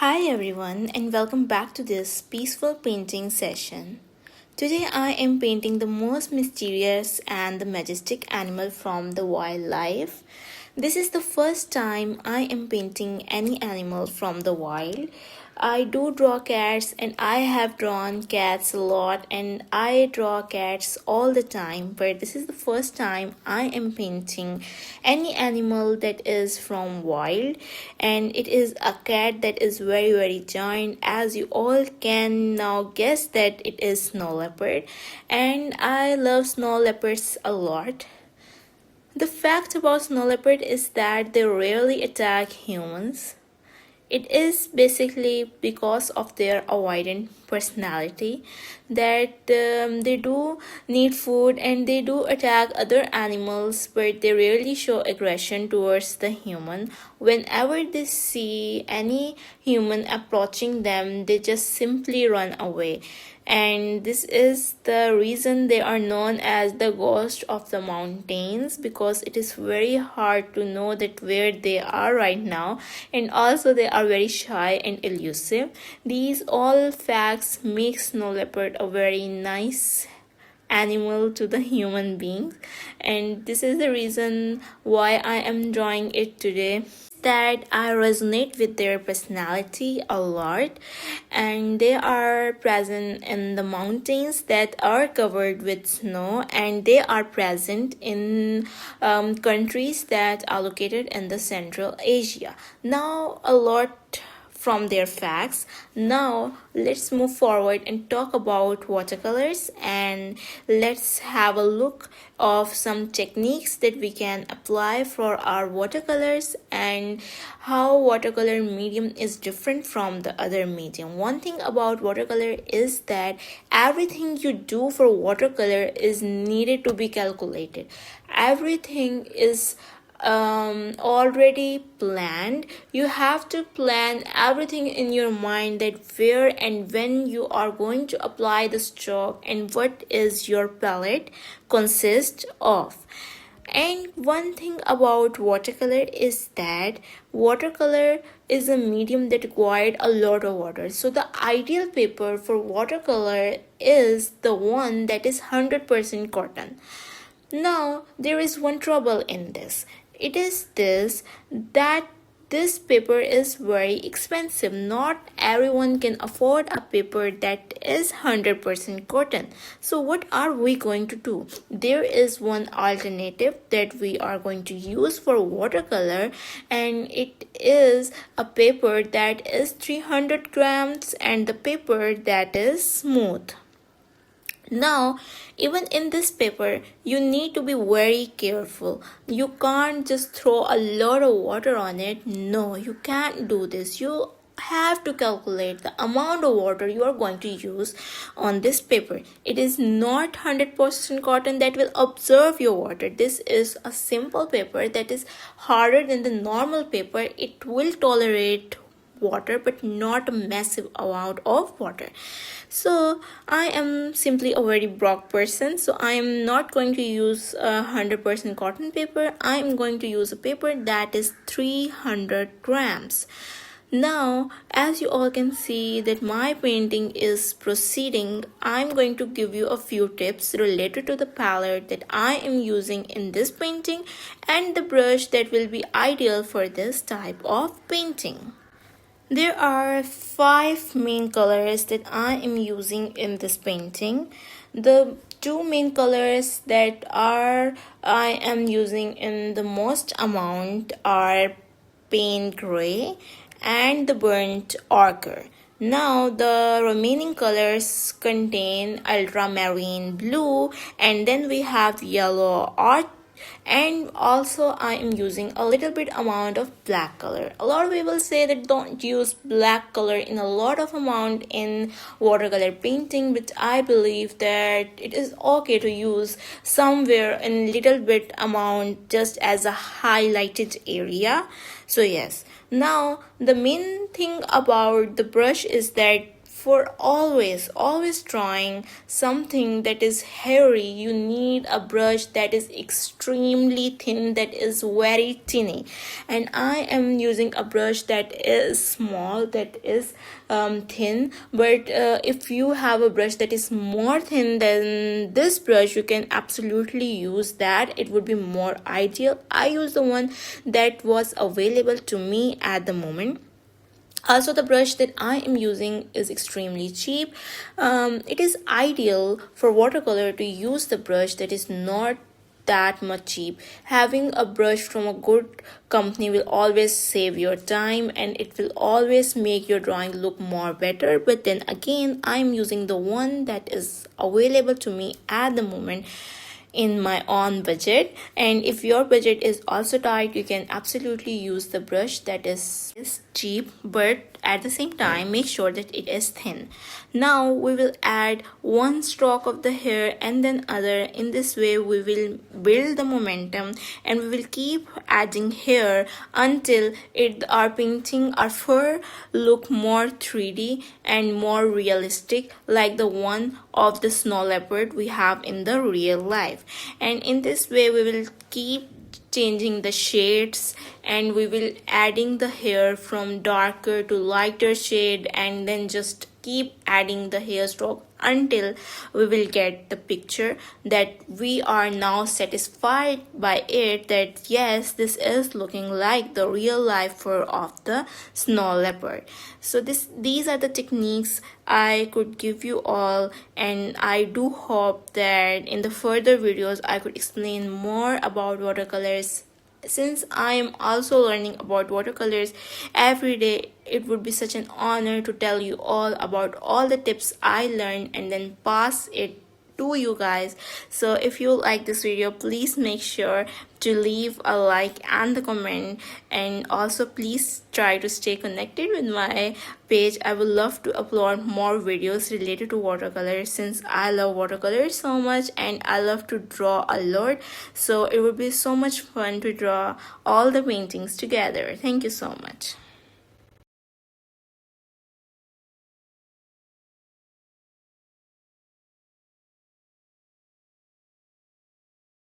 Hi everyone and welcome back to this peaceful painting session. Today I am painting the most mysterious and the majestic animal from the wildlife. This is the first time I am painting any animal from the wild. I do draw cats and I have drawn cats a lot and I draw cats all the time, but this is the first time I am painting any animal that is from wild, and it is a cat that is very giant. As you all can now guess that it is snow leopard, and I love snow leopards a lot. The fact about snow leopard is that they rarely attack humans. It is basically because of their avoidant personality that they do need food and they do attack other animals, but they rarely show aggression towards the human. Whenever they see any human approaching them, they just simply run away. And this is the reason they are known as the ghost of the mountains, because it is very hard to know that where they are right now, and also they are very shy and elusive. These all facts make snow leopard a very nice animal to the human beings, and this is the reason why I am drawing it today, that I resonate with their personality a lot, and they are present in the mountains that are covered with snow, and they are present in countries that are located in the Central Asia. Now a lot from their facts. Now let's move forward and talk about watercolors, and let's have a look of some techniques that we can apply for our watercolors and how watercolor medium is different from the other medium. One thing about watercolor is that everything you do for watercolor is needed to be calculated. Everything is already planned. You have to plan everything in your mind, that where and when you are going to apply the stroke and what is your palette consist of. And one thing about watercolor is that watercolor is a medium that required a lot of water. So the ideal paper for watercolor is the one that is 100% cotton. Now there is one trouble in this. It is this, that this paper is very expensive. Not everyone can afford a paper that is 100% cotton. So what are we going to do? There is one alternative that we are going to use for watercolor, and it is a paper that is 300 grams and the paper that is smooth. Now, even in this paper, you need to be very careful. You can't just throw a lot of water on it. No, you can't do this. You have to calculate the amount of water you are going to use on this paper. It is not 100% cotton that will absorb your water. This is a simple paper that is harder than the normal paper. It will tolerate water but not a massive amount of water. So I am simply a very broke person, so I am not going to use 100% cotton paper. I am going to use a paper that is 300 grams. Now, as you all can see that my painting is proceeding, I'm going to give you a few tips related to the palette that I am using in this painting and the brush that will be ideal for this type of painting. There are 5 main colors that I am using in this painting. The 2 main colors that I am using in the most amount are paint gray and the burnt ochre. Now the remaining colors contain ultramarine blue, and then we have yellow art, and also I am using a little bit amount of black color. A lot of people say that don't use black color in a lot of amount in watercolor painting, but I believe that it is okay to use somewhere in little bit amount just as a highlighted area. So yes, now the main thing about the brush is that for always drawing something that is hairy, you need a brush that is extremely thin, that is very tiny. And I am using a brush that is small, that is thin. But if you have a brush that is more thin than this brush, you can absolutely use that. It would be more ideal. I use the one that was available to me at the moment. Also, the brush that I am using is extremely cheap. It is ideal for watercolor to use the brush that is not that much cheap. Having a brush from a good company will always save your time, and it will always make your drawing look more better. But then again, I'm using the one that is available to me at the moment in my own budget. And if your budget is also tight, you can absolutely use the brush that is cheap, but at the same time make sure that it is thin. Now we will add one stroke of the hair and then other. In this way we will build the momentum, and we will keep adding hair until our painting, our fur look more 3D and more realistic, like the one of the snow leopard we have in the real life. And in this way we will keep changing the shades, and we will adding the hair from darker to lighter shade, and then just keep adding the hair stroke until we will get the picture that we are now satisfied by it, that yes, this is looking like the real life fur of the snow leopard. So these are the techniques I could give you all, and I do hope that in the further videos I could explain more about watercolors. Since I am also learning about watercolors every day, it would be such an honor to tell you all about all the tips I learned and then pass it to you guys. So if you like this video, please make sure to leave a like and the comment, and also please try to stay connected with my page. I would love to upload more videos related to watercolors, since I love watercolors so much and I love to draw a lot. So it would be so much fun to draw all the paintings together. Thank you so much.